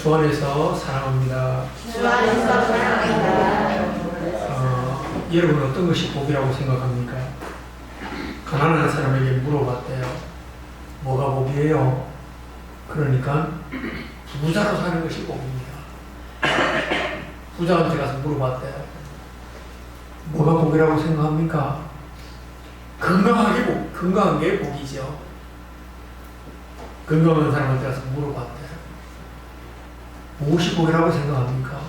주 안에서 사랑합니다. 주 안에서 사랑합니다. 여러분 어떤 것이 복이라고 생각합니까? 가난한 사람에게 물어봤대요. 뭐가 복이에요? 그러니까 부자로 사는 것이 복입니다. 부자한테 가서 물어봤대요. 뭐가 복이라고 생각합니까? 건강한 게 복이죠. 건강한 사람한테 가서 물어봤대. 무엇이 복이라고 생각합니까?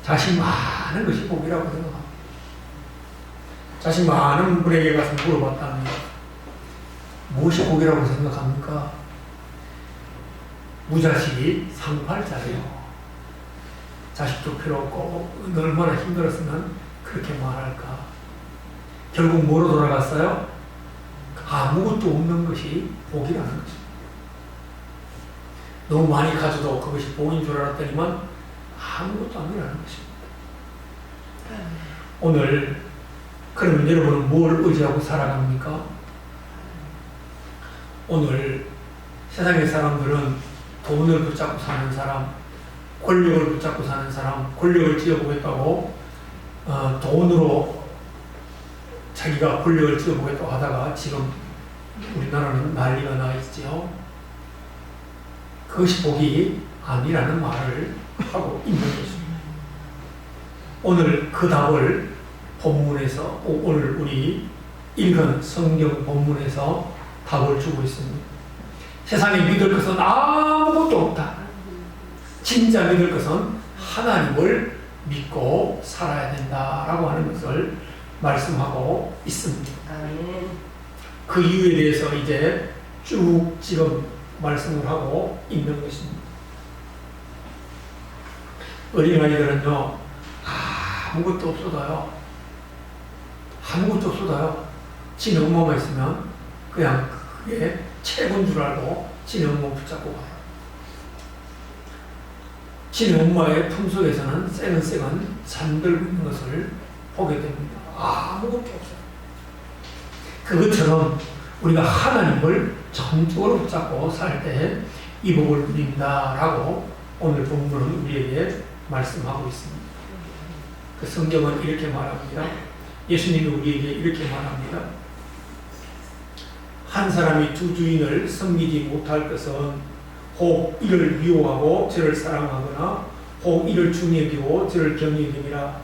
자식 많은 것이 복이라고 생각합니다. 자식 많은 분에게 가서 물어봤답니다. 무엇이 복이라고 생각합니까? 무자식이 상팔자래요. 자식도 필요 없고 얼마나 힘들었으면 그렇게 말할까. 결국 뭐로 돌아갔어요? 아무것도 없는 것이 복이라는 것입니다. 너무 많이 가져도 그것이 복인 줄 알았더니만 아무것도 아니라는 것입니다. 오늘 그러면 여러분은 뭘 의지하고 살아갑니까? 오늘 세상의 사람들은 돈을 붙잡고 사는 사람, 권력을 붙잡고 사는 사람, 권력을 쥐어보겠다고 돈으로 자기가 권력을 쥐어보겠다고 하다가 지금 우리나라는 난리가 나 있지요. 그것이 복이 아니라는 말을 하고 있는 것입니다. 오늘 그 답을 본문에서, 오늘 우리 읽은 성경 본문에서 답을 주고 있습니다. 세상에 믿을 것은 아무것도 없다. 진짜 믿을 것은 하나님을 믿고 살아야 된다라고 하는 것을 말씀하고 있습니다. 그 이유에 대해서 이제 쭉 지금 말씀을 하고 있는 것입니다. 어린아이들은요, 아무것도 없어도요, 지네 엄마만 있으면 그냥 그게 최고인 줄 알고 지네 엄마 붙잡고 가요. 지네 엄마의 품속에서는 새근새근 잠들고 있는 것을 보게 됩니다. 아무것도 없어요. 그것처럼 우리가 하나님을 전적으로 붙잡고 살 때 이 복을 누린다라고 오늘 본문은 우리에게 말씀하고 있습니다. 그 성경은 이렇게 말합니다. 예수님이 우리에게 이렇게 말합니다. 한 사람이 두 주인을 섬기지 못할 것은 혹 이를 미워하고 저를 사랑하거나 혹 이를 중히 여기고 저를 경히 여김이라.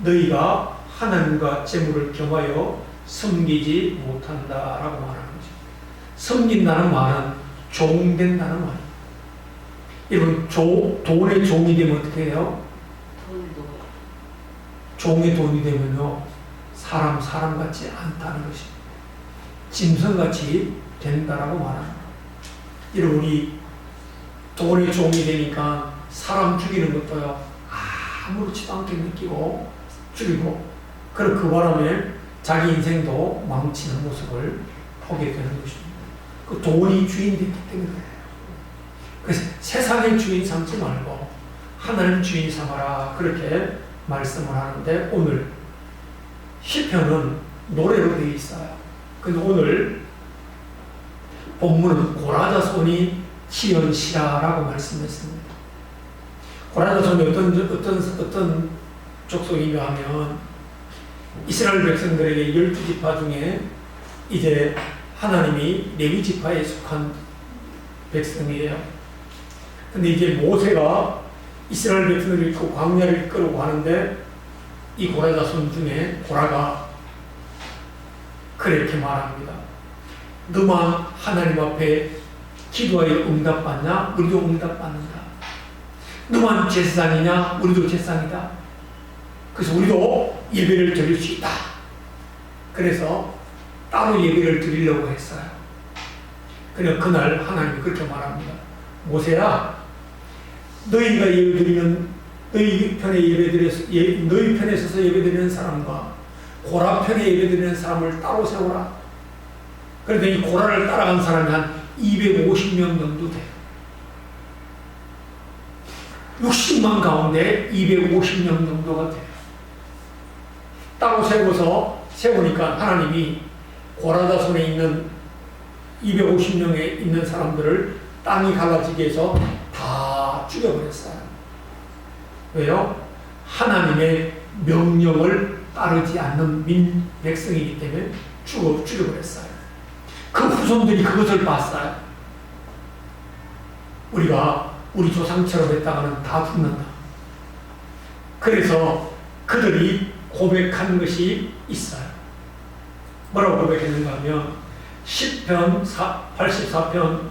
너희가 하나님과 재물을 겸하여 섬기지 못한다라고 말하는 거죠. 섬긴다는 말은 종된다는 말이에요. 여러분, 돈의 종이 되면 어떻게 해요? 종의 돈이 되면요, 사람 같지 않다는 것입니다. 짐승같이 된다라고 말합니다. 여러분, 우리 돈의 종이 되니까 사람 죽이는 것도요, 아무렇지도 않게 느끼고 죽이고, 그리고 그 바람에 자기 인생도 망치는 모습을 보게 되는 것입니다. 그 돈이 주인 됐기 때문에 그래요. 그래서 세상의 주인 삼지 말고 하나님 주인 삼아라, 그렇게 말씀을 하는데, 오늘 시편은 노래로 되어 있어요. 근데 오늘 본문은 고라자손이 지은 시라라고 말씀했습니다. 고라자손이 어떤 족속이냐 하면 이스라엘 백성들에게 12지파 중에 이제 하나님이 레위 지파에 속한 백성이에요. 근데 이제 모세가 이스라엘 백성들을 이끌고 광야를 이끌고 가는데 이 고라자손 중에 고라가 그렇게 말합니다. 너만 하나님 앞에 기도하여 응답받냐? 우리도 응답받는다. 너만 제사장이냐? 우리도 제사장이다. 그래서 우리도 예배를 드릴 수 있다. 그래서 따로 예배를 드리려고 했어요. 그러나 그날 하나님이 그렇게 말합니다. 모세야, 너희가 예배드리는, 너희 편에 서서 예배드리는 사람과 고라 편에 예배드리는 사람을 따로 세워라. 그런데 이 고라를 따라간 사람이 한 250명 정도 돼요. 60만 가운데 250명 정도가 돼요. 따로 세우니까 하나님이 고라자손에 있는 250명에 있는 사람들을 땅이 갈라지게 해서 다 죽여버렸어요. 왜요? 하나님의 명령을 따르지 않는 백성이기 때문에 죽여버렸어요. 그 후손들이 그것을 봤어요. 우리 조상처럼 했다가는 다 죽는다. 그래서 그들이 고백한 것이 있어요. 뭐라고 고백했는가 하면 10편 84편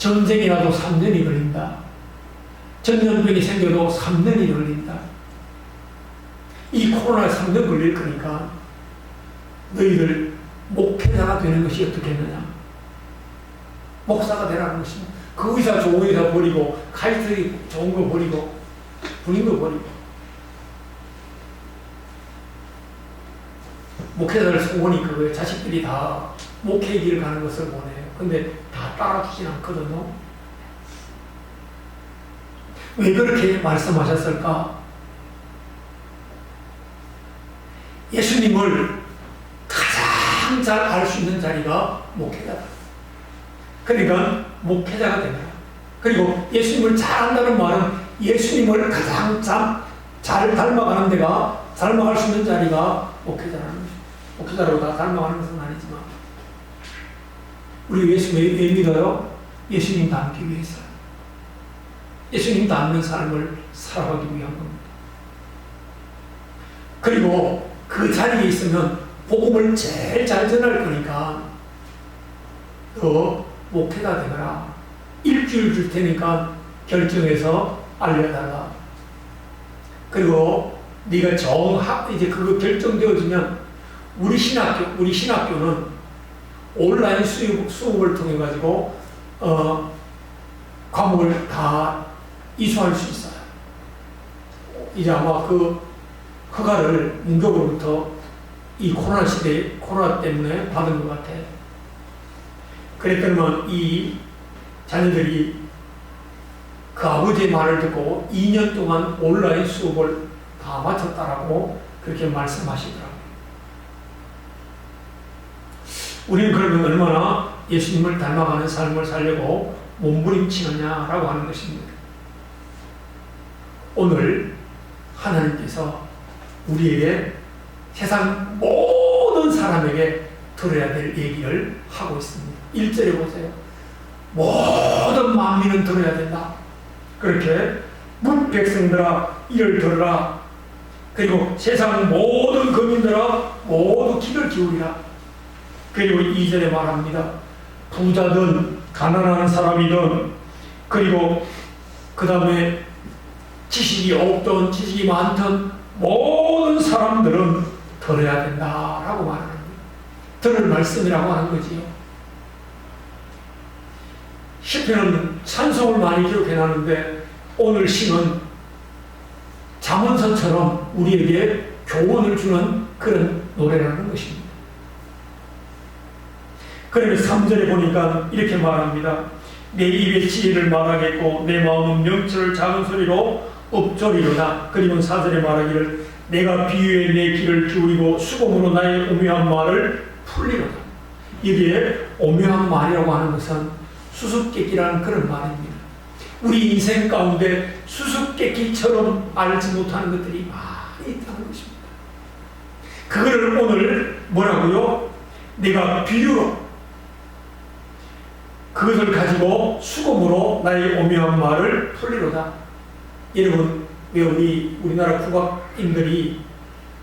전쟁이 나도 3년이 걸린다. 전염병이 생겨도 3년이 걸린다. 이 코로나에 3년 걸릴 거니까 너희들 목회자가 되는 것이 어떻겠느냐. 목사가 되라는 것입니다. 그 의사 좋은 의사 버리고 카이스트 좋은 거 버리고 부린 거 버리고 목회자를 소원이 그거예요. 자식들이 다 목회의 길을 가는 것을 원해요. 근데 다 따라주진 않거든요. 왜 그렇게 말씀하셨을까? 예수님을 가장 잘 알 수 있는 자리가 목회자다. 그러니까 목회자가 되라. 그리고 예수님을 잘 안다는 말은 예수님을 가장 잘 닮아가는 데가 닮아갈 수 있는 자리가 목회자라는 것입니다. 목회자라고 다 닮아가는 것은 아니지만 우리 예수 왜 믿어요? 예수님 닮기 위해서. 예수님 닮는 삶을 살아가기 위한 겁니다. 그리고 그 자리에 있으면 복음을 제일 잘 전할 거니까 너 목회자 되거라. 일주일 줄 테니까 결정해서 알려달라. 그리고 네가 이제 그거 결정되어지면 우리 신학교는 온라인 수업을 통해 가지고 과목을 다 이수할 수 있어요. 이제 아마 그 허가를 문교부로부터 이 코로나 시대에 코로나 때문에 받은 것 같아요. 그랬더니만 이 자녀들이 그 아버지의 말을 듣고 2년 동안 온라인 수업을 다 마쳤다라고 그렇게 말씀하시더라고요. 우리는 그러면 얼마나 예수님을 닮아가는 삶을 살려고 몸부림치느냐라고 하는 것입니다. 오늘 하나님께서 우리에게 세상 모든 사람에게 들어야 될 얘기를 하고 있습니다. 1절에 보세요. 모든 만민은 들어야 된다. 그렇게 문 백성들아 이를 들으라. 그리고 세상 모든 거민들아 모두 귀를 기울이라. 그리고 2절에 말합니다. 부자든 가난한 사람이든 그리고 그 다음에 지식이 없든 지식이 많든 모든 사람들은 들어야 된다라고 말하는 거예요. 들을 말씀이라고 하는 거지요. 시편은 찬송을 많이 기록해놨는데 오늘 시는 잠언서처럼 우리에게 교훈을 주는 그런 노래라는 것입니다. 그러면서 3절에 보니까 이렇게 말합니다. 내 입에 지혜를 말하겠고 내 마음은 명철을 작은 소리로 읊조리로다. 그리고 4절에 말하기를 내가 비유에 내 귀를 기울이고 수고으로 나의 오묘한 말을 풀리로다. 여기에 오묘한 말이라고 하는 것은 수수께끼라는 그런 말입니다. 우리 인생 가운데 수수께끼처럼 알지 못하는 것들이 많이 있다는 것입니다. 그거를 오늘 뭐라고요? 내가 비유로 그것을 가지고 수고으로 나의 오묘한 말을 풀리로다. 여러분, 왜 우리나라 국악인들이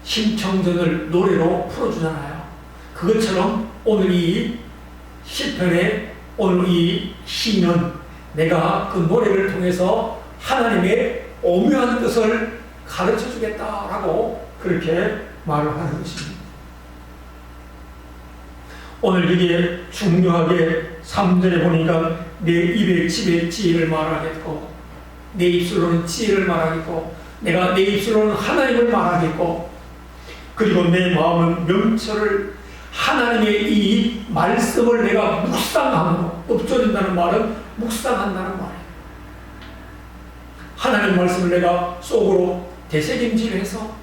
심청전을 노래로 풀어주잖아요. 그것처럼 오늘 이 시편에 오늘 이 시는 내가 그 노래를 통해서 하나님의 오묘한 뜻을 가르쳐 주겠다라고 그렇게 말을 하는 것입니다. 오늘 여기에 중요하게 3절에 보니까 내 입에 지혜를 말하겠고 내 입술로는 지혜를 말하겠고 내가 내 입술로는 하나님을 말하겠고 그리고 내 마음은 명철을 하나님의 이 말씀을 내가 묵상함으로 읊조린다는 말은 묵상한다는 말이에요. 하나님 말씀을 내가 속으로 되새김질해서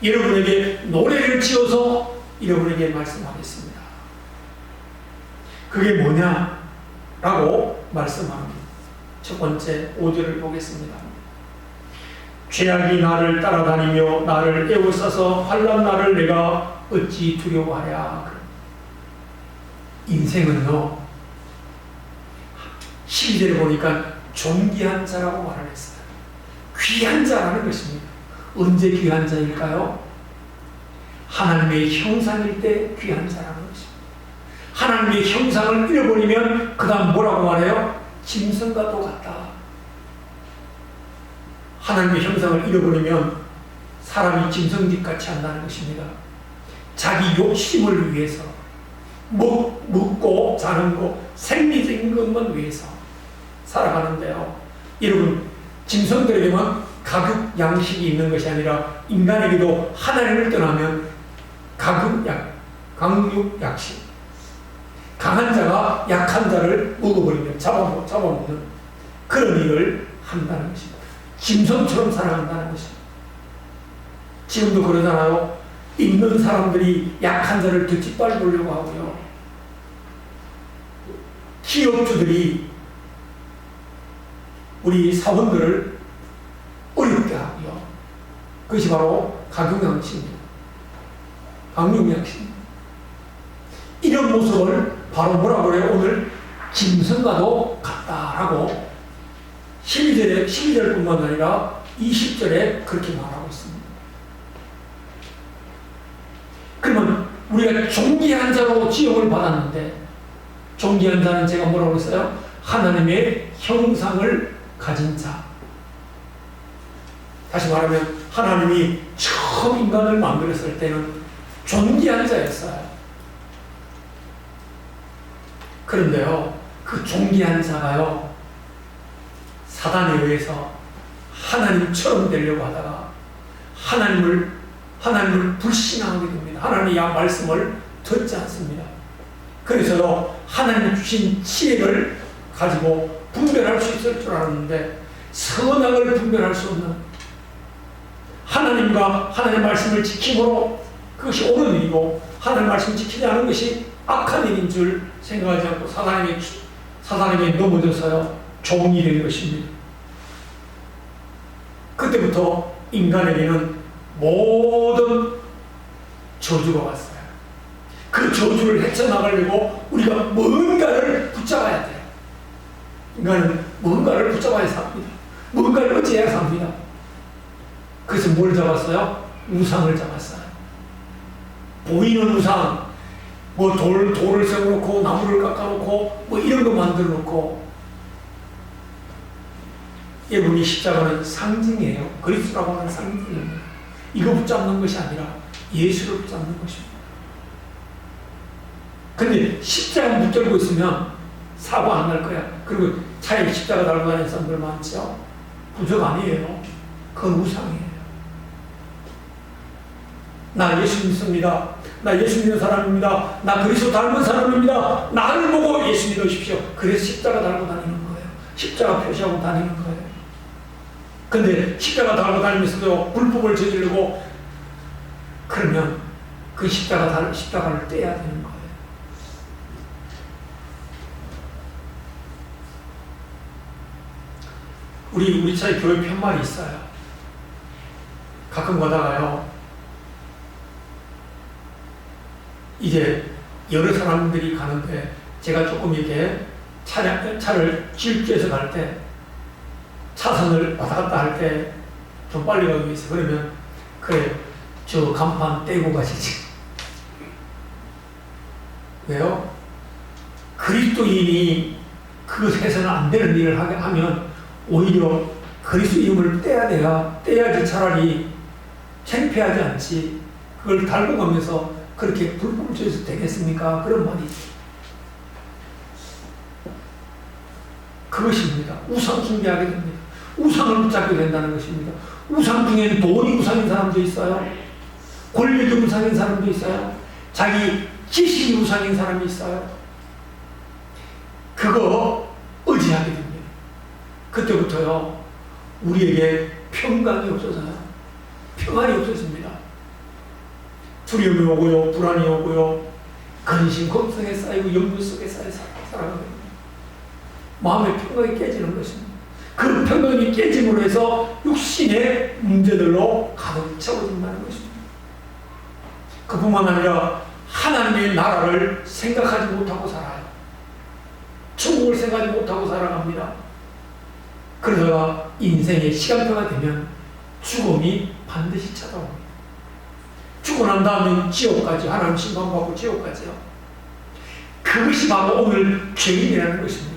여러분에게 노래를 지어서 여러분에게 말씀하겠습니다. 그게 뭐냐라고 말씀합니다. 첫 번째 5절을 보겠습니다. 죄악이 나를 따라다니며 나를 에워싸서 환난 날을 내가 어찌 두려워하랴. 인생은요 12절에 보니까 존귀한 자라고 말을 했어요. 귀한 자라는 것입니다. 언제 귀한 자일까요? 하나님의 형상일 때 귀한 자라는 것입니다. 하나님의 형상을 잃어버리면 그 다음 뭐라고 말해요? 짐승과도 같다. 하나님의 형상을 잃어버리면 사람이 짐승짓같이 한다는 것입니다. 자기 욕심을 위해서 먹고 사는 것, 생리적인 것만 위해서 살아가는데요. 여러분, 짐승들에게만 가격 양식이 있는 것이 아니라 인간에게도 하나님을 떠나면 강육 약식, 강한 자가 약한 자를 먹어버리면 잡아먹는 그런 일을 한다는 것입니다. 짐승처럼 살아간다는 것입니다. 지금도 그러잖아요. 있는 사람들이 약한 자를 더 짓밟으려고 하고요. 기업주들이 우리 사원들을 어렵게 하고요. 그것이 바로 강육양식입니다. 강육양식입니다. 이런 모습을 바로 뭐라고 그래요? 오늘 짐승과도 같다라고 12절뿐만 아니라 20절에 그렇게 말하고 있습니다. 그러면 우리가 존귀한 자로 지음을 받았는데, 존귀한 자는 제가 뭐라고 했어요? 하나님의 형상을 가진 자. 다시 말하면 하나님이 처음 인간을 만들었을 때는 존귀한 자였어요. 그런데요, 그 존귀한 자가요, 사단에 의해서 하나님처럼 되려고 하다가 하나님을 불신하게 됩니다. 하나님의 말씀을 듣지 않습니다. 그래서요, 하나님 주신 지혜를 가지고 분별할 수 있을 줄 알았는데 선악을 분별할 수 없는, 하나님과 하나님의 말씀을 지킴으로 그것이 옳은 일이고 하나님의 말씀을 지키지 않은 것이 악한 일인 줄 생각하지 않고 사단에게 넘어져서요, 종이 된 것입니다. 그때부터 인간에게는 모든 저주가 왔어요. 그 저주를 헤쳐나가려고 우리가 뭔가를 붙잡아야 돼요. 인간은 뭔가를 붙잡아야 삽니다. 뭔가를 어찌해야 삽니다. 그래서 뭘 잡았어요? 우상을 잡았어요. 보이는 우상, 뭐 돌을 세워놓고 나무를 깎아놓고 뭐 이런 거 만들어놓고. 여러분, 이 십자가는 상징이에요. 그리스도라고 하는 상징입니다. 이거 붙잡는 것이 아니라 예수를 붙잡는 것입니다. 근데 십자가 붙들고 있으면 사고 안 날 거야. 그리고 차에 십자가 달고 다니는 사람들 많죠? 부적 아니에요. 그건 우상이에요. 나 예수 믿습니다. 나 예수 믿는 사람입니다. 나 그리스도 닮은 사람입니다. 나를 보고 예수 믿으십시오. 그래서 십자가 달고 다니는 거예요. 십자가 표시하고 다니는 거예요. 근데 십자가 달고 다니면서도 불법을 저지르고 그러면 그 십자가를 떼야 되는 거예요. 우리 차에 교회 편말이 있어요. 가끔 가다가요, 이제 여러 사람들이 가는데 제가 조금 이렇게 차를 질주해서 갈 때, 차선을 왔다 갔다 할 때 좀 빨리 가기 위해서, 그러면 그래, 저 간판 떼고 가시지. 왜요? 그리스도인이 그것에서는 안 되는 일을 하면 오히려 그리스도 이름을 떼야지 차라리 창피하지 않지. 그걸 달고 가면서 그렇게 불법을 저해서 되겠습니까? 그런 말이죠. 그것입니다. 우상 숭배하게 됩니다. 우상을 붙잡게 된다는 것입니다. 우상 중에는 돈이 우상인 사람도 있어요. 권력이 우상인 사람도 있어요. 자기 지식이 우상인 사람이 있어요. 그거 의지하게 됩니다. 그때부터요, 우리에게 평강이 없어져요. 평안이 없어집니다. 두려움이 오고요, 불안이 오고요, 근심, 걱정에 쌓이고 염려 속에 쌓여서 살아가게 됩니다. 마음의 평강이 깨지는 것입니다. 그 평강이 깨짐으로 해서 육신의 문제들로 가득 채워진다는 것입니다. 그뿐만 아니라 하나님의 나라를 생각하지 못하고 살아요. 천국을 생각하지 못하고 살아갑니다. 그러다가 인생의 시간표가 되면 죽음이 반드시 찾아옵니다. 죽고 난 다음에 지옥까지, 하나님 심판받고 지옥까지요. 그 그것이 바로 오늘 죄인이라는 것입니다.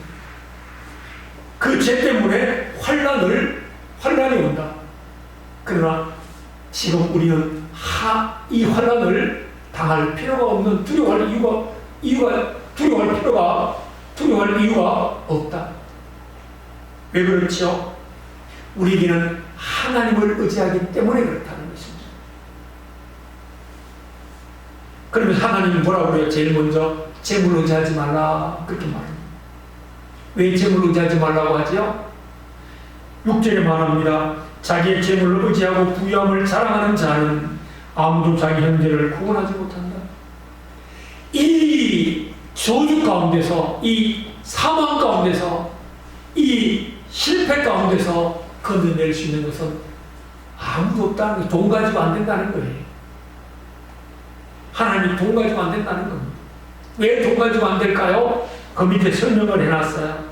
그 죄 때문에 환란이 온다. 그러나 지금 우리는 이 환란을 당할 필요가 없는, 두려워할 이유가 없다. 왜 그렇죠? 우리에게는 하나님을 의지하기 때문에 그렇다는 것입니다. 그러면 하나님이 뭐라고 그래요? 제일 먼저 재물을 의지하지 말라 그렇게 말합니다. 왜 재물을 의지하지 말라고 하죠? 6절에 말합니다. 자기의 재물을 의지하고 부유함을 자랑하는 자는 아무도 자기 형제를 구원하지 못한다. 이 저주 가운데서, 이 사망 가운데서, 이 실패 가운데서 건져낼 수 있는 것은 아무도 없다는 거예요. 돈 가지고 안 된다는 거예요. 하나님이 돈 가지고 안 된다는 겁니다. 왜 돈 가지고 안 될까요? 그 밑에 설명을 해놨어요.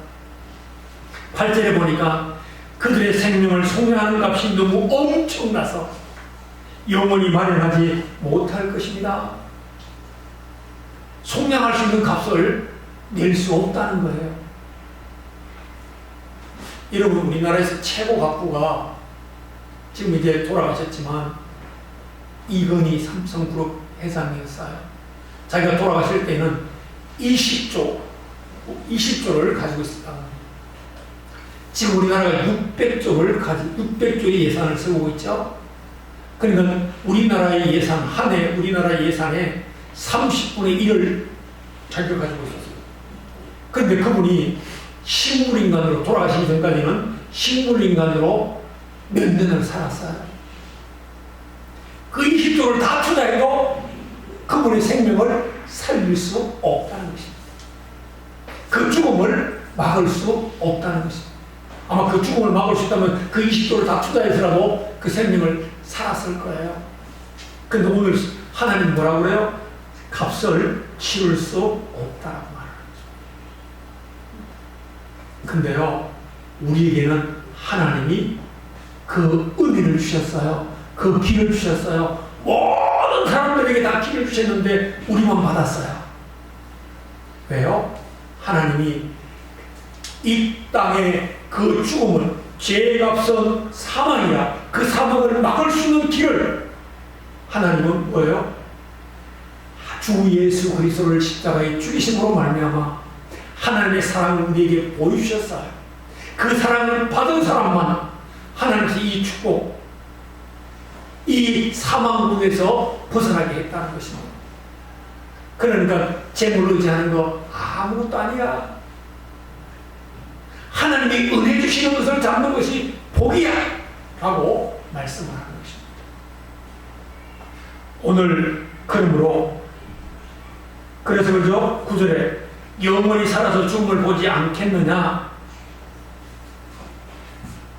8절에 보니까 그들의 생명을 속량하는 값이 너무 엄청나서 영원히 마련하지 못할 것입니다. 속량할 수 있는 값을 낼 수 없다는 거예요. 여러분, 우리나라에서 최고 갑부가 지금 이제 돌아가셨지만 이건희 삼성그룹 회장이었어요. 자기가 돌아가실 때는 20조를 가지고 있었다. 지금 우리나라가 600조의 예산을 세우고 있죠. 그러니까 우리나라의 예산, 한 해 우리나라의 예산의 30분의 1을 자기가 가지고 있었어요. 그런데 그분이 식물인간으로 돌아가시기 전까지는 식물인간으로 몇 년을 살았어요. 그 20조를 다 투자해도 그분의 생명을 살릴 수 없다는 것입니다. 그 죽음을 막을 수 없다는 것입니다. 아마 그 죽음을 막을 수 있다면 그 20조를 다 투자해서라도 그 생명을 살았을 거예요. 근데 오늘 하나님 뭐라고 그래요? 값을 치를 수 없다라고 말하는 거죠. 근데요, 우리에게는 하나님이 그 은혜를 주셨어요. 그 길을 주셨어요. 모든 사람들에게 다 길을 주셨는데 우리만 받았어요. 왜요? 하나님이 이 땅에 그 죽음을, 죄의 값은 사망이라, 그 사망을 막을 수 있는 길을 하나님은 뭐예요? 주 예수 그리스도를 십자가에 죽이심으로 말미암아 하나님의 사랑을 우리에게 보여주셨어요. 그 사랑을 받은 사람만 하나님께서 이 축복, 이 사망국에서 벗어나게 했다는 것입니다. 그러니까 재물을 의지하는 거 아무것도 아니야. 하나님이 은혜 주시는 것을 잡는 것이 복이야 라고 말씀을 하는 것입니다. 오늘 그러므로 그래서 그죠? 9절에 영원히 살아서 죽음을 보지 않겠느냐,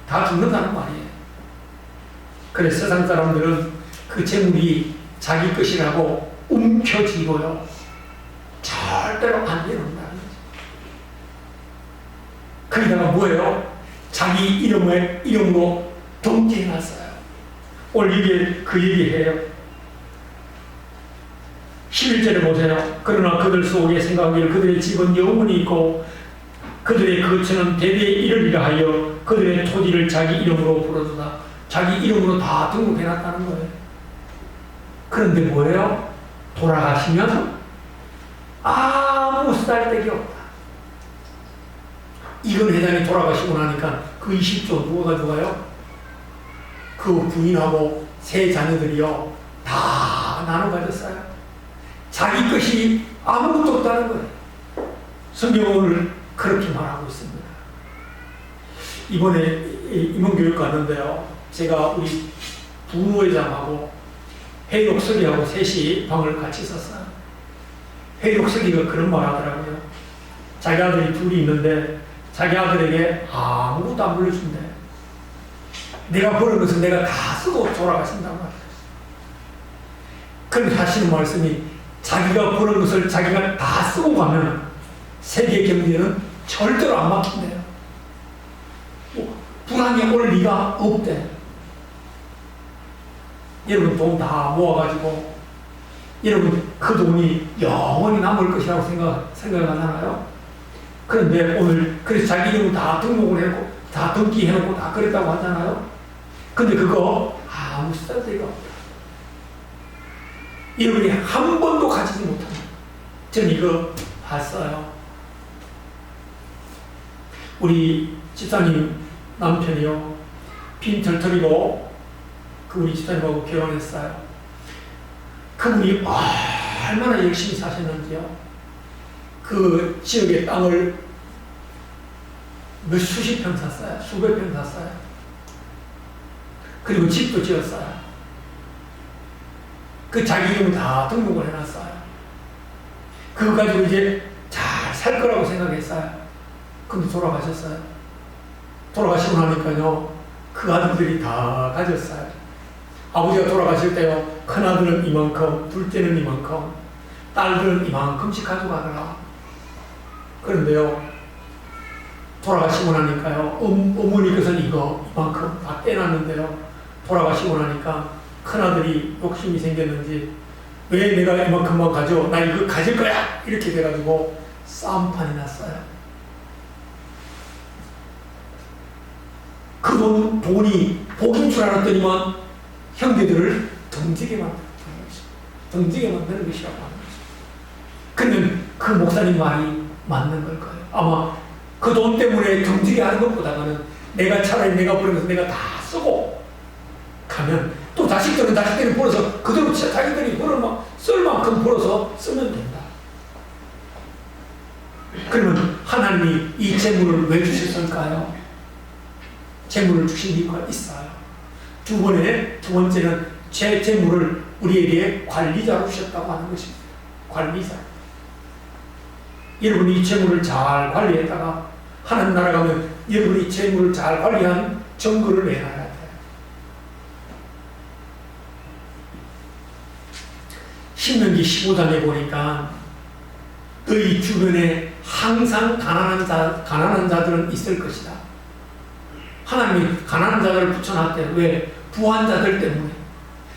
다 죽는다는 말이에요. 그래서 세상 사람들은 그 재물이 자기 것이라고 움켜쥐고요, 절대로 안 되는다는 거죠. 거기다가 뭐예요? 자기 이름으로 등기해놨어요. 오늘 이게 그 얘기해요. 11절에 보세요. 그러나 그들 속에 생각하기를 그들의 집은 영원히 있고 그들의 거처는 대대에 이르리라 하여 그들의 토지를 자기 이름으로 부르도다. 자기 이름으로 다 등록해놨다는 거예요. 그런데 뭐예요? 돌아가시면 아무 쓸데기 없다. 이건 회장이 돌아가시고 나니까 그 20조 누가 가져가요? 그 부인하고 세 자녀들이요, 다 나눠 가졌어요. 자기 것이 아무것도 없다는 거예요. 성경은 오늘 그렇게 말하고 있습니다. 이번에 임원교육 갔는데요, 제가 우리 부회장하고 회록석이하고 셋이 방을 같이 썼어요. 회록석이가 그런 말 하더라고요. 자기 아들이 둘이 있는데 자기 아들에게 아무것도 안 물려준대. 내가 버는 것은 내가 다 쓰고 돌아가신단 말이에요. 그런데 하시는 말씀이 자기가 버는 것을 자기가 다 쓰고 가면 세계 경제는 절대로 안 막힌대요. 불황이 올 리가 없대. 여러분 돈 다 모아가지고 여러분, 그 돈이 영원히 남을 것이라고 생각하잖아요. 그런데 오늘, 그래서 자기 이름 다 등록을 해놓고, 다 등기해놓고 다 그랬다고 하잖아요. 근데 그거 아무 쓸데가 없다. 여러분이 한 번도 가지지 못합니다. 저는 이거 봤어요. 우리 집사님 남편이요, 빈털털이고, 그 우리 집사님하고 결혼했어요. 그분이 얼마나 열심히 사셨는지요. 그 지역의 땅을 몇 수십 평 샀어요. 수백 평 샀어요. 그리고 집도 지었어요. 그 자기 이름 다 등록을 해놨어요. 그거 가지고 이제 잘 살 거라고 생각했어요. 근데 돌아가셨어요. 돌아가시고 나니까요, 그 아들들이 다 가졌어요. 아버지가 돌아가실 때요, 큰아들은 이만큼, 둘째는 이만큼, 딸들은 이만큼씩 가져가더라. 그런데요, 돌아가시고 나니까요, 어머니 것은 이만큼 다 떼놨는데요, 돌아가시고 나니까 큰아들이 욕심이 생겼는지, 왜 내가 이만큼만 가져? 나 이거 가질 거야! 이렇게 돼가지고 싸움판이 났어요. 그 돈이 복인 줄 알았더니만 형제들을 등지게 만드는 것입니다. 등지게 만드는 것이라고 하는 것입니다. 그러면 그 목사님 말이 맞는 걸 거예요. 아마 그 돈 때문에 등지게 하는 것보다는 내가 차라리 내가 벌어서 내가 다 쓰고 가면 또 자식들이 벌어서 그대로 자기들이 쓸 만큼 벌어서 쓰면 된다. 그러면 하나님이 이 재물을 왜 주셨을까요? 재물을 주신 이유가 있어요. 두 번째는 제 재물을 우리에게 관리자로 주셨다고 하는 것입니다. 관리자. 여러분이 이 재물을 잘 관리했다가 하나님 나라 가면 여러분이 재물을 잘 관리한 증거를 내놔야 돼요. 신명기 15장에 보니까 너희 주변에 항상 가난한 자들은 있을 것이다. 하나님이 가난한 자들을 붙여놨대요. 왜? 부한 자들 때문에.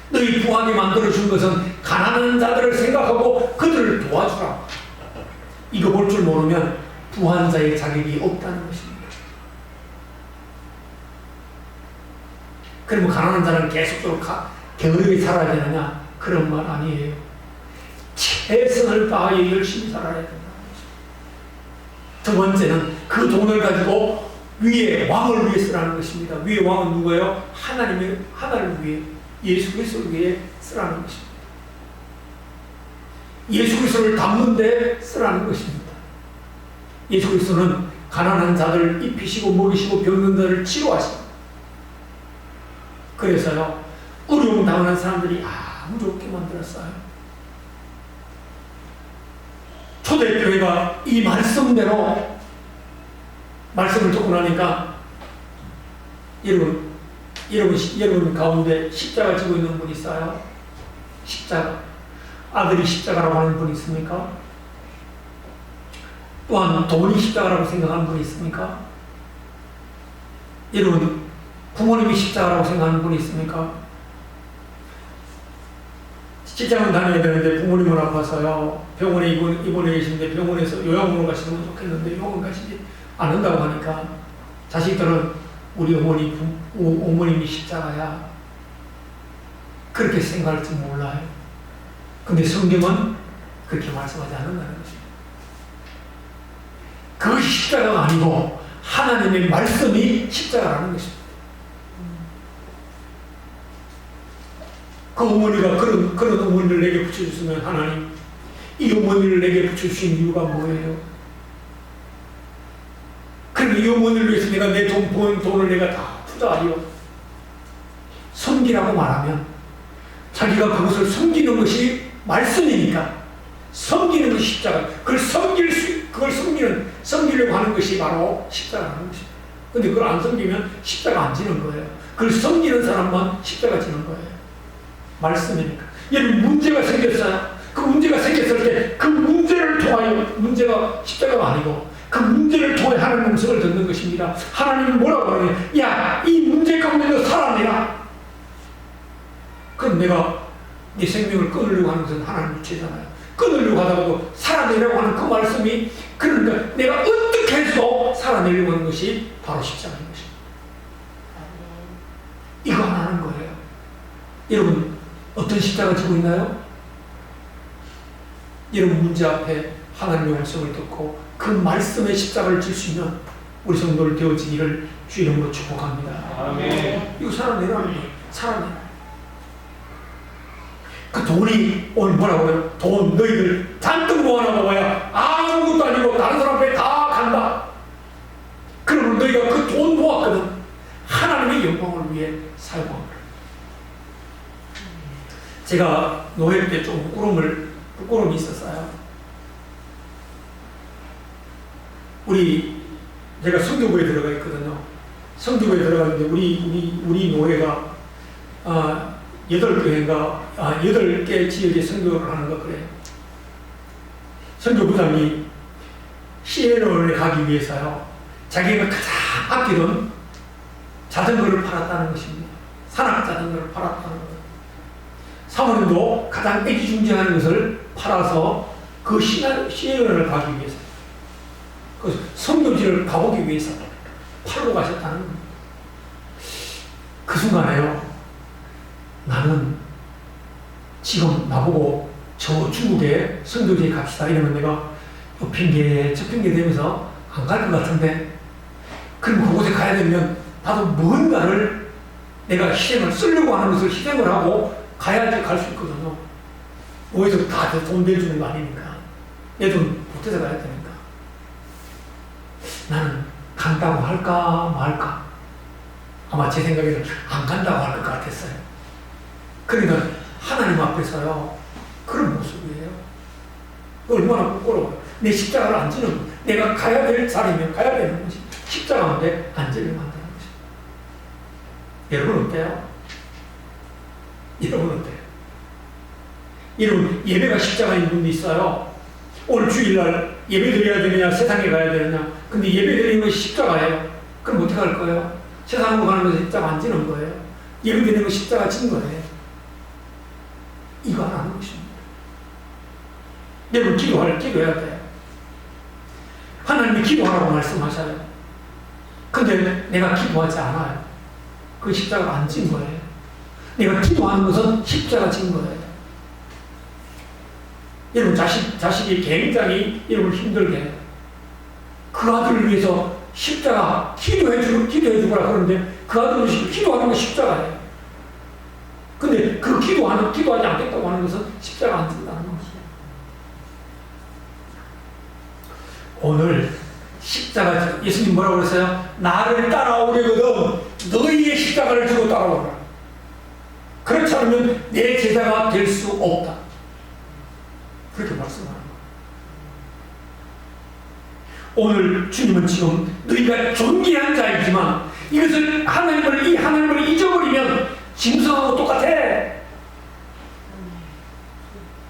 너희 부하게 만들어준 것은 가난한 자들을 생각하고 그들을 도와주라. 이거 볼 줄 모르면 부한 자의 자격이 없다는 것입니다. 그러면 가난한 자는 계속적으로 게으르게 살아야 되느냐? 그런 말 아니에요. 최선을 다하여 열심히 살아야 된다는 것입니다. 두 번째는 그 돈을 가지고 위에 왕을 위해 쓰라는 것입니다. 위에 왕은 누구예요? 하나님을 위해, 예수 그리스도를 위해 쓰라는 것입니다. 예수 그리스도를 담는 데 쓰라는 것입니다. 예수 그리스도는 가난한 자들 입히시고 먹이시고 병든 자를 치료하십니다. 그래서요, 어려움 당하는 사람들이 아무도 없게 만들었어요. 초대교회가 이 말씀대로 말씀을 듣고 나니까 여러분 가운데 십자가 지고 있는 분 있어요? 십자가. 아들이 십자가라고 하는 분 있습니까? 또한 돈이 십자가라고 생각하는 분 있습니까? 여러분, 부모님이 십자가라고 생각하는 분 있습니까? 직장을 다녀야 되는데 부모님은 아파서요, 병원에 입원해 계시는데 병원에서 요양원으로 가시면 좋겠는데 요양원 가시지 않는다고 하니까 자식들은 우리 어머님이 십자가야, 그렇게 생각할지 몰라요. 근데 성경은 그렇게 말씀하지 않는다는 것입니다. 그것이 십자가가 아니고 하나님의 말씀이 십자가라는 것입니다. 그 어머니가 그런 어머니를 내게 붙여주시면 하나님, 이 어머니를 내게 붙여주신 이유가 뭐예요? 그럼 이 어머니를 위해서 내가 내 돈을 내가 다 투자하여 섬기라고 말하면 자기가 그것을 섬기는 것이 말씀이니까 섬기는 것이 십자가. 그걸 섬기려고 하는 것이 바로 십자가라는 것입니다. 근데 그걸 안 섬기면 십자가 안 지는 거예요. 그걸 섬기는 사람만 십자가 지는 거예요. 말씀이니까. 여러분, 문제가 생겼어요. 그 문제가 생겼을 때 그 문제를 통하여, 문제가 십자가가 아니고 그 문제를 통해 하나님 음성을 듣는 것입니다. 하나님은 뭐라고 하느냐? 야, 이 문제 가운데 너 살아내라. 그럼 내가 네 생명을 끊으려고 하는 것은 하나님 죄잖아요. 끊으려고 하다가도 살아내려고 하는 그 말씀이, 그러니까 내가 어떻게 해서 살아내려고 하는 것이 바로 십자가인 것입니다. 이거 하나는 거예요. 여러분 어떤 십자가 지고 있나요? 여러분 문제 앞에 하나님의 말씀을 듣고 그 말씀의 십자가를 질 수 있는 우리 성도를 되어지기를 주 이름으로 축복합니다. 아멘. 이거 살아내라는 거예요. 살아내라. 그 돈이 오늘 뭐라고 해요? 돈 너희들 잔뜩 모아놔 먹어야 아무것도 아니고 다른 사람 앞에 다 간다. 그러면 너희가 그 돈 모았거든. 하나님의 영광을 위해 사용한 거예요. 제가 노예 때 좀 부끄러움이 있었어요. 제가 성교부에 들어가 있거든요. 성교부에 들어가는데 우리 노예가 8개 지역에 선교를 하는 거 그래요. 선교부장이 시에로에 가기 위해서요, 자기가 가장 아끼던 자전거를 팔았다는 것입니다. 산악 자전거를 팔았다는 거예요. 사모님도 가장 애지중지하는 것을 팔아서 그 시에로를 가기 위해서, 그 선교지를 가보기 위해서 팔고 가셨다는 겁니다. 그 순간에요, 나는 지금 나보고 저 중국에 선교지에 갑시다 이러면 내가 요 핑계 저 핑계 대면서 안 갈 것 같은데, 그럼 그곳에 가야 되면 나도 뭔가를 내가 희생을 쓰려고 하는 것을 희생을 하고 가야지 갈 수 있거든요. 어디서 다 돈 내주는 거 아니니까. 내 돈 못해서 가야 되니까. 나는 간다고 할까 말까. 아마 제 생각에는 안 간다고 할 것 같았어요. 그러니까 하나님 앞에서요, 그런 모습이에요. 얼마나 부끄러워요. 내 십자가를 안 지는 거. 내가 가야 될 자리면 가야 되는 것이 십자가인데 안 지려고 한다는 것입니다. 여러분 어때요? 여러분 어때요? 여러분 예배가 십자가인 분도 있어요. 오늘 주일날 예배 드려야 되느냐 세상에 가야 되느냐. 근데 예배 드리는 것이 십자가예요. 그럼 어떻게 할 거예요? 세상으로 가는 것은 십자가 안 지는 거예요. 예배 드리는 것이 십자가 진 거예요. 이거 하나 하는 것입니다. 여러분 기도해야 돼요. 하나님이 기도하라고 말씀하셔요. 근데 내가 기도하지 않아요. 그 십자가가 안 진 거예요. 내가 기도하는 것은 십자가 진 거예요. 여러분 자식이 굉장히 여러분 힘들게 해요. 그 아들을 위해서 십자가 기도해주라 그러는데 그 아들을 기도하는 건 십자가예요. 근데 그 기도하지 않겠다고 하는 것은 십자가 안 진다는 것이에요. 오늘 십자가, 예수님 뭐라고 그랬어요? 나를 따라오려거든 너희의 십자가를 지고 따라오라. 그렇지 않으면 내 제자가 될 수 없다. 그렇게 말씀하는 거예요. 오늘 주님은 지금 너희가 존귀한 자이지만 이것을 하나님을 잊어버리면 짐승하고 똑같아.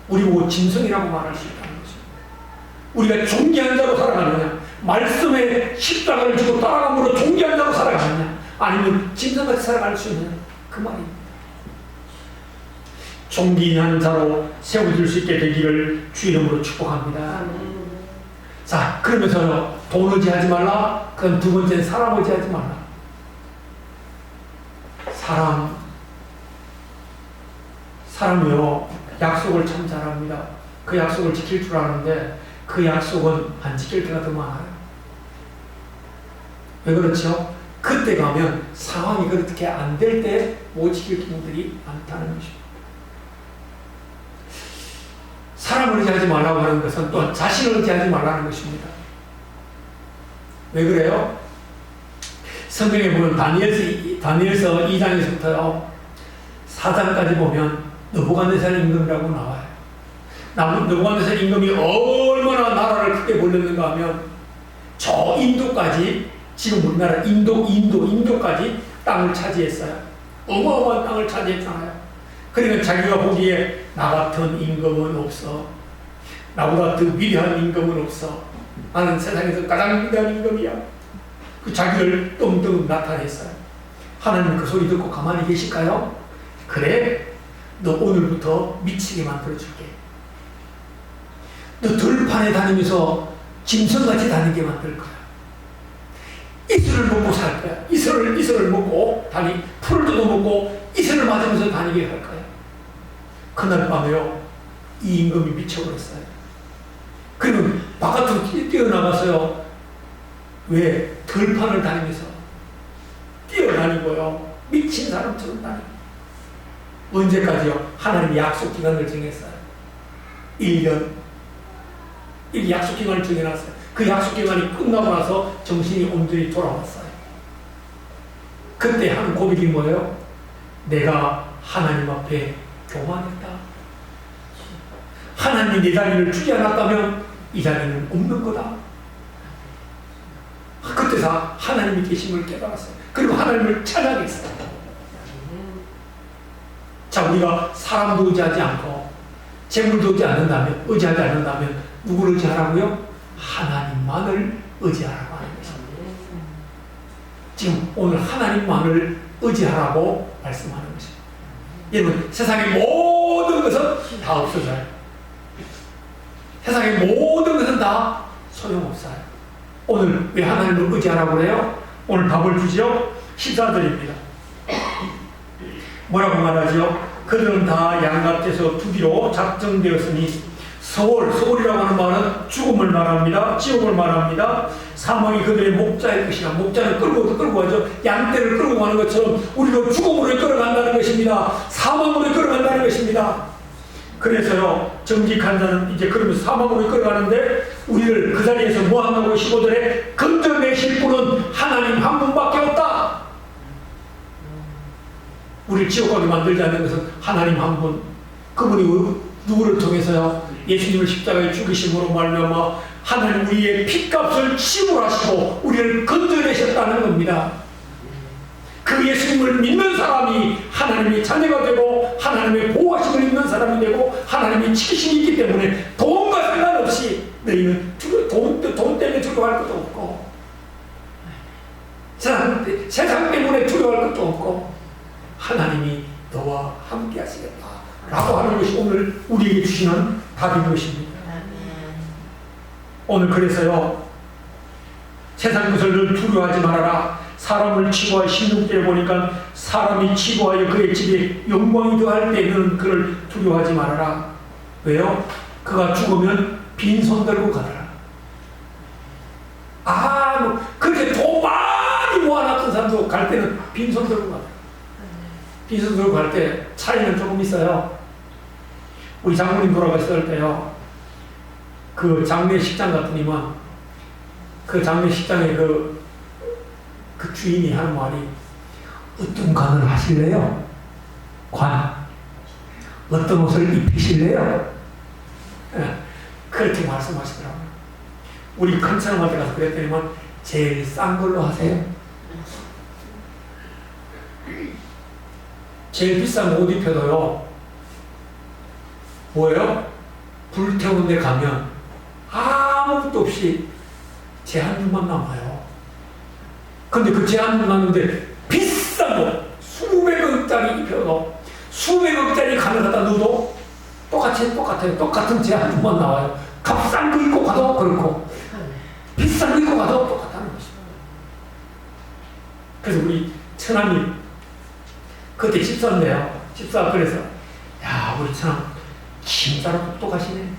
우리 보고 짐승이라고 말할 수 있다는 것입니다. 우리가 존귀한 자로 살아가느냐, 말씀의 십자가를 지고 따라감으로 존귀한 자로 살아가느냐, 아니면 짐승같이 살아갈 수 있느냐, 그 말입니다. 존귀한 자로 세워질 수 있게 되기를 주 이름으로 축복합니다. 자, 그러면서 돈 의지하지 말라. 그건 두 번째는 사람 의지하지 말라. 사람이요, 약속을 참 잘합니다. 그 약속을 지킬 줄 아는데 그 약속은 안 지킬 때가 더 많아요. 왜 그렇죠? 그때 가면 상황이 그렇게 안 될 때 못 지킬 경우들이 많다는 것입니다. 사람을 의지하지 말라고 하는 것은 또 자신을 의지하지 말라는 것입니다. 왜 그래요? 성경에 보면 다니엘서 2장에서부터요 4장까지 보면 느부갓네살 임금이라고 나와요. 느부갓네살 임금이 얼마나 나라를 크게 벌렸는가 하면 저 인도까지, 지금 우리나라 인도까지 땅을 차지했어요. 어마어마한 땅을 차지했잖아요. 그러니까 자기가 보기에 나 같은 임금은 없어. 나보다 더 위대한 임금은 없어. 나는 세상에서 가장 위대한 임금이야. 그 자기를 뚱뚱 나타냈어요. 하나님 그 소리 듣고 가만히 계실까요? 그래, 너 오늘부터 미치게 만들어줄게. 너 들판에 다니면서 짐승같이 다니게 만들 거야. 이슬을 먹고 살 거야. 이슬을 먹고 풀을 뜯어먹고 이슬을 맞으면서 다니게 할 거야. 그날 밤에요, 이 임금이 미쳐버렸어요. 그리고 바깥으로 뛰어나가서요, 왜 들판을 다니면서 뛰어다니고요, 미친 사람처럼 다니고. 언제까지요? 하나님이 약속 기간을 정했어요. 1년. 이 약속 기간을 정해놨어요. 그 약속 기간이 끝나고 나서 정신이 온전히 돌아왔어요. 그때 한 고백이 뭐예요? 내가 하나님 앞에 교만했다. 하나님이 내 자리를 주지 않았다면 이 자리는 없는 거다. 그때서 하나님이 계심을 깨달았어요. 그리고 하나님을 찬양했어요. 자, 우리가 사람도 의지하지 않고 재물도 의지하지 않는다면 누구를 의지하라고요? 하나님만을 의지하라고 하는 것입니다. 지금 오늘 하나님만을 의지하라고 말씀하는 것입니다. 여러분, 세상의 모든 것은 다 없어져요. 세상의 모든 것은 다 소용없어요. 오늘 왜 하나님을 의지하라고 그래요? 오늘 답을 주죠. 14절입니다. 뭐라고 말하죠? 그들은 다 양갑돼서 두기로 작정되었으니, 서울이라고 하는 말은 죽음을 말합니다. 지옥을 말합니다. 사망이 그들의 목자일 것이나, 목자는 끌고 가죠. 양떼를 끌고 가는 것처럼 우리도 죽음으로 끌어간다는 것입니다. 사망으로 끌어간다는 것입니다. 그래서요, 정직한 자는 이제 그러면서 사망으로 끌어가는데, 우리를 그 자리에서 뭐한다고 15절에 건져내실 분은 하나님 한 분밖에 없다. 우리를 지옥 가게 만들지 않는 것은 하나님 한 분. 그분이 누구를 통해서요? 예수님을 십자가에 죽이심으로 말미암아 하나님 우리의 핏값을 지불하시고 우리를 건져내셨다는 겁니다. 그 예수님을 믿는 사람이 하나님의 자녀가 되고 하나님의 보호하심을 입는 사람이 되고 하나님의 지키심이 있기 때문에 돈과 상관없이 너희는 돈 때문에 두려워할 것도 없고 세상 때문에 두려워할 것도 없고 하나님이 너와 함께 하시겠다 라고 하는 것이 오늘 우리에게 주시는 답인 것입니다. 오늘 그래서요, 세상 것을 늘 두려워하지 말아라. 사람을 치부하여 16절에 보니까 사람이 치부하여 그의 집에 영광이 더할 때는 그를 두려워하지 말아라. 왜요? 그가 죽으면 빈손 들고 가더라. 그렇게 돈 많이 모아놨던 사람도 갈 때는 빈손 들고 가더라. 빈손 들고 갈 때 차이는 조금 있어요. 우리 장모님 돌아가셨을 때요, 그 장례식장 같으니만 그 장례식장에 그 주인이 하는 말이 어떤 관을 하실래요? 관. 어떤 옷을 입히실래요? 그렇게 말씀하시더라고요. 우리 큰 사람한테 가서 그랬더니만 제일 싼 걸로 하세요. 제일 비싼 옷 입혀도요, 뭐예요? 불태운 데 가면 아무것도 없이 제 한 줄만 남아요. 근데 그 제 한 줄 남는데 비싼 거 수백억짜리 입혀도 수백억짜리 가져다 넣어도 똑같아요. 똑같은 제 한 줄만 나와요. 값싼 거 입고 가도 그렇고 비싼 거 입고 가도 똑같다는 것입니다. 그래서 우리 처남이 그때 집사인데요. 집사 그래서 야, 우리 처남 진짜로 똑똑하시네.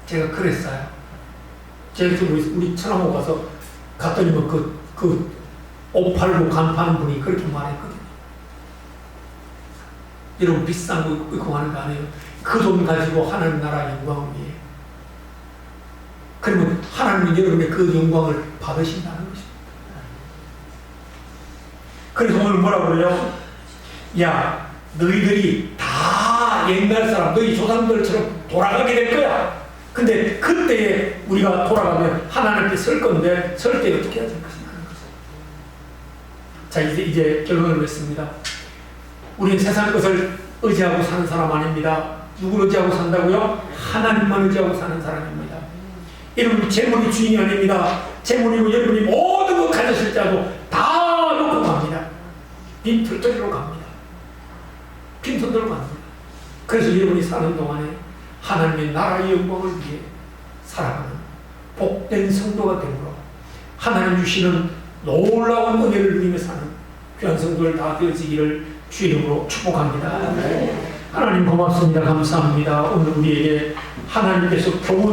제가 그랬어요. 제가 우리 처남하고 가서 갔더니만 그 옷 팔고 간 파는 분이 그렇게 말했거든요. 여러분 비싼 거 입고 가는 거 아니에요. 그 돈 가지고 하나님 나라 영광을 위해. 그러면 하나님은 여러분의 그 영광을 받으신다는 것입니다. 그래서 오늘 뭐라고 그래요? 야, 너희들이 다 옛날 사람, 너희 조상들처럼 돌아가게 될 거야. 근데 그때 우리가 돌아가면 하나님께 설 건데 설 때 어떻게 해야 될 것인가 하는 거죠. 자, 이제 결론을 맺습니다. 우리는 세상 것을 의지하고 사는 사람 아닙니다. 누구를 의지하고 산다고요? 하나님만 의지하고 사는 사람입니다. 여러분 재물이 주인이 아닙니다. 재물이고 여러분이 모든 것 가졌을지라도 다 놓고 갑니다. 빈털터리로 갑니다. 빈손 들고 갑니다. 그래서 여러분이 사는 동안에 하나님의 나라의 영광을 위해 살아가는 복된 성도가 되므로 하나님 주시는 놀라운 은혜를 누리며 사는 귀한 성도를 다 되어지기를 주 이름으로 축복합니다. 하나님 고맙습니다. 감사합니다. 오늘 우리에게 하나님께서 교훈